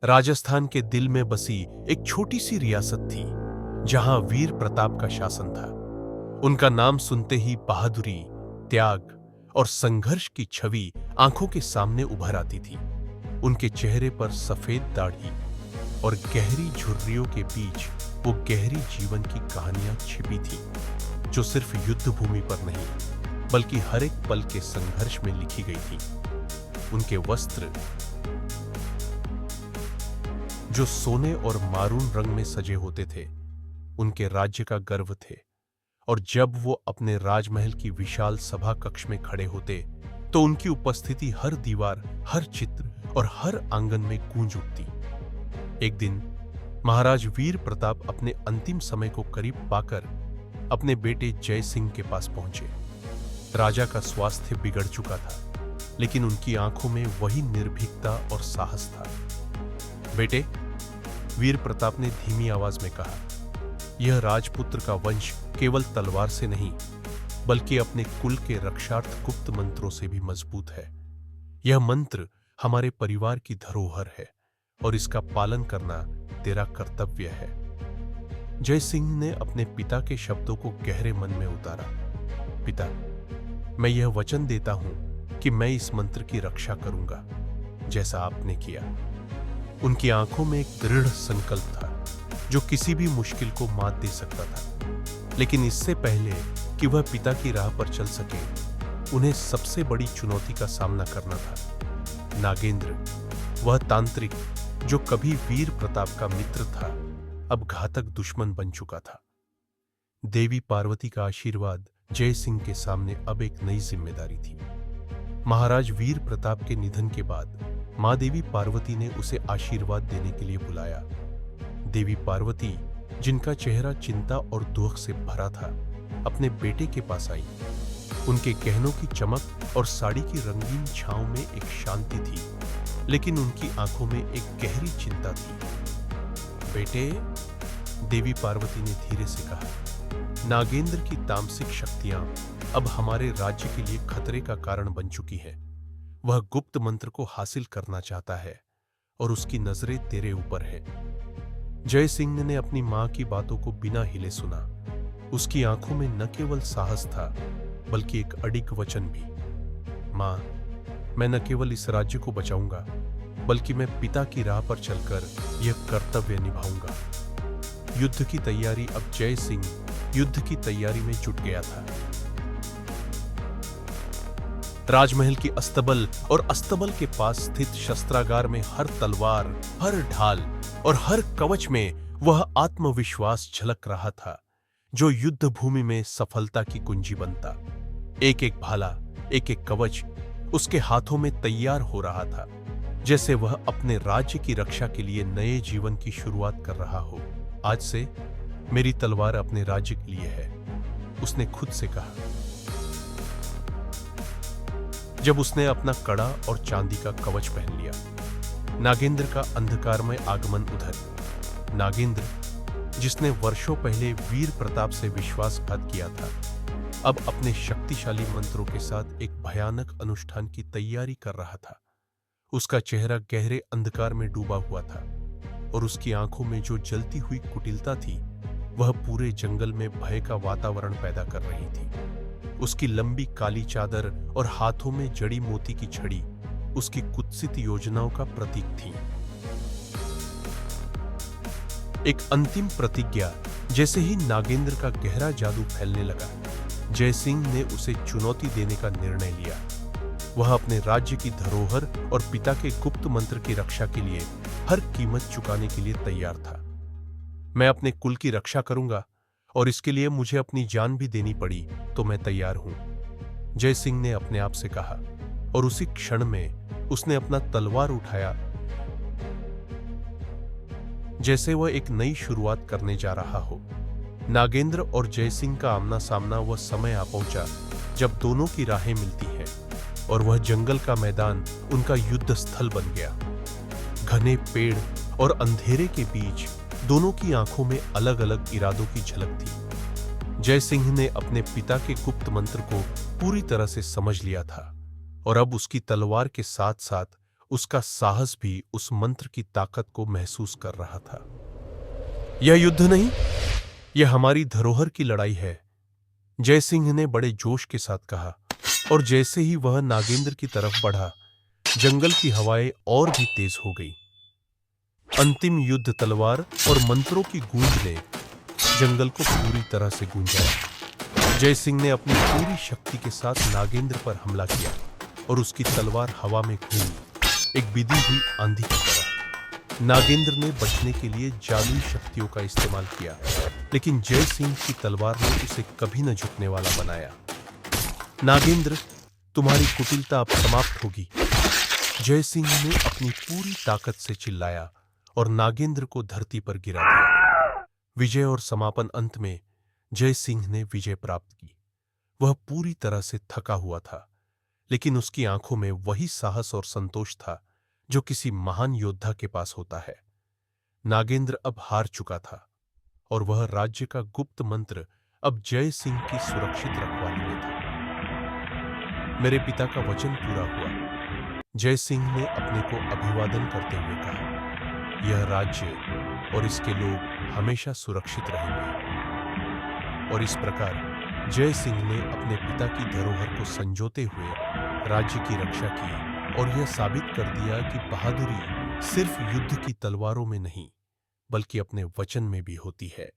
राजस्थान के दिल में बसी एक छोटी सी रियासत थी जहां वीर प्रताप का शासन था। उनका नाम सुनते ही बहादुरी, त्याग और संघर्ष की छवि आंखों के सामने उभर आती थी। उनके चेहरे पर सफेद दाढ़ी और गहरी झुर्रियों के बीच वो गहरी जीवन की कहानियां छिपी थी, जो सिर्फ युद्ध भूमि पर नहीं बल्कि हर एक पल के संघर्ष में लिखी गई थी। उनके वस्त्र जो सोने और मारून रंग में सजे होते थे, उनके राज्य का गर्व थे। और जब वो अपने राजमहल की विशाल सभा कक्ष में खड़े होते, तो उनकी उपस्थिति हर दीवार, हर चित्र और हर आंगन में गूंज उठती। एक दिन महाराज वीर प्रताप अपने अंतिम समय को करीब पाकर अपने बेटे जय सिंह के पास पहुंचे। राजा का स्वास्थ्य बिगड़ चुका था, लेकिन उनकी आंखों में वही निर्भीकता और साहस था। बेटे, वीर प्रताप ने धीमी आवाज में कहा, यह राजपुत्र का वंश केवल तलवार से नहीं बल्कि अपने कुल के रक्षार्थ गुप्त मंत्रों से भी मजबूत है। यह मंत्र हमारे परिवार की धरोहर है और इसका पालन करना तेरा कर्तव्य है। जय सिंह ने अपने पिता के शब्दों को गहरे मन में उतारा। पिता, मैं यह वचन देता हूं कि मैं इस मंत्र की रक्षा करूंगा, जैसा आपने किया। उनकी आंखों में एक दृढ़ संकल्प था जो किसी भी मुश्किल को मात दे सकता था। लेकिन इससे पहले कि वह पिता की राह पर चल सके, उन्हें सबसे बड़ी चुनौती का सामना करना था। नागेंद्र, वह तांत्रिक जो कभी वीर प्रताप का मित्र था, अब घातक दुश्मन बन चुका था। देवी पार्वती का आशीर्वाद जय सिंह के सामने अब एक नई जिम्मेदारी थी। महाराज वीर प्रताप के निधन के बाद मां देवी पार्वती ने उसे आशीर्वाद देने के लिए बुलाया। देवी पार्वती, जिनका चेहरा चिंता और दुख से भरा था, अपने बेटे के पास आई। उनके गहनों की चमक और साड़ी की रंगीन छांव में एक शांति थी, लेकिन उनकी आंखों में एक गहरी चिंता थी। बेटे, देवी पार्वती ने धीरे से कहा, नागेंद्र की तामसिक शक्तियां अब हमारे राज्य के लिए खतरे का कारण बन चुकी है। वह गुप्त मंत्र को हासिल करना चाहता है और उसकी नजरें तेरे ऊपर है। जय सिंह ने अपनी मां की बातों को बिना हिले सुना। उसकी आंखों में न केवल साहस था बल्कि एक अडिग वचन भी। मां, मैं न केवल इस राज्य को बचाऊंगा बल्कि मैं पिता की राह पर चलकर यह कर्तव्य निभाऊंगा। युद्ध की तैयारी अब जय सिंह युद्ध की तैयारी में जुट गया था। राजमहल की अस्तबल और अस्तबल के पास स्थित शस्त्रागार में हर तलवार, हर ढाल और हर कवच में वह आत्मविश्वास झलक रहा था जो युद्ध भूमि में सफलता की कुंजी बनता। एक एक भाला, एक एक कवच उसके हाथों में तैयार हो रहा था, जैसे वह अपने राज्य की रक्षा के लिए नए जीवन की शुरुआत कर रहा हो। आज से मेरी तलवार अपने राज्य के लिए है, उसने खुद से कहा। जब उसने अपना कड़ा और चांदी का कवच पहन लिया, नागेंद्र का अंधकारमय आगमन उधर। नागेंद्र, जिसने वर्षों पहले वीर प्रताप से विश्वासघात किया था, अब अपने शक्तिशाली मंत्रों के साथ एक भयानक अनुष्ठान की तैयारी कर रहा था। उसका चेहरा गहरे अंधकार में डूबा हुआ था और उसकी आंखों में जो जलती हुई कुटिलता थी, वह पूरे जंगल में भय का वातावरण पैदा कर रही थी। उसकी लंबी काली चादर और हाथों में जड़ी मोती की छड़ी उसकी कुत्सित योजनाओं का प्रतीक थी। एक अंतिम प्रतिज्ञा जैसे ही नागेंद्र का गहरा जादू फैलने लगा, जय सिंह ने उसे चुनौती देने का निर्णय लिया। वह अपने राज्य की धरोहर और पिता के गुप्त मंत्र की रक्षा के लिए हर कीमत चुकाने के लिए तैयार था। मैं अपने कुल की रक्षा करूंगा और इसके लिए मुझे अपनी जान भी देनी पड़ी तो मैं तैयार हूं, जय सिंह ने अपने आप से कहा। और उसी क्षण में उसने अपना तलवार उठाया, जैसे वह एक नई शुरुआत करने जा रहा हो। नागेंद्र और जय सिंह का आमना सामना वह समय आ पहुंचा जब दोनों की राहें मिलती हैं और वह जंगल का मैदान उनका युद्ध स्थल बन गया। घने पेड़ और अंधेरे के बीच दोनों की आंखों में अलग अलग इरादों की झलक थी। जय सिंह ने अपने पिता के गुप्त मंत्र को पूरी तरह से समझ लिया था और अब उसकी तलवार के साथ साथ उसका साहस भी उस मंत्र की ताकत को महसूस कर रहा था। यह युद्ध नहीं, यह हमारी धरोहर की लड़ाई है, जय सिंह ने बड़े जोश के साथ कहा। और जैसे ही वह नागेंद्र की तरफ बढ़ा, जंगल की हवाएं और भी तेज हो गई। अंतिम युद्ध तलवार और मंत्रों की गूंज ने जंगल को पूरी तरह से गूंजाया। जय सिंह ने अपनी पूरी शक्ति के साथ नागेंद्र पर हमला किया और उसकी तलवार हवा में घूमी, एक बिधी हुई आंधी की तरह। नागेंद्र ने बचने के लिए जादुई शक्तियों का इस्तेमाल किया, लेकिन जय सिंह की तलवार ने उसे कभी न झुकने वाला बनाया। नागेंद्र, तुम्हारी कुटिलता अब समाप्त होगी, जय सिंह ने अपनी पूरी ताकत से चिल्लाया और नागेंद्र को धरती पर गिरा दिया। विजय और समापन। अंत में जय सिंह ने विजय प्राप्त की। वह पूरी तरह से थका हुआ था, लेकिन उसकी आंखों में वही साहस और संतोष था जो किसी महान योद्धा के पास होता है। नागेंद्र अब हार चुका था और वह राज्य का गुप्त मंत्र अब जय सिंह की सुरक्षित रखवाली में था। मेरे पिता का वचन पूरा हुआ, जय सिंह ने अपने को अभिवादन करते हुए कहा। यह राज्य और इसके लोग हमेशा सुरक्षित रहेंगे। और इस प्रकार जय सिंह ने अपने पिता की धरोहर को संजोते हुए राज्य की रक्षा की और यह साबित कर दिया कि बहादुरी सिर्फ युद्ध की तलवारों में नहीं, बल्कि अपने वचन में भी होती है।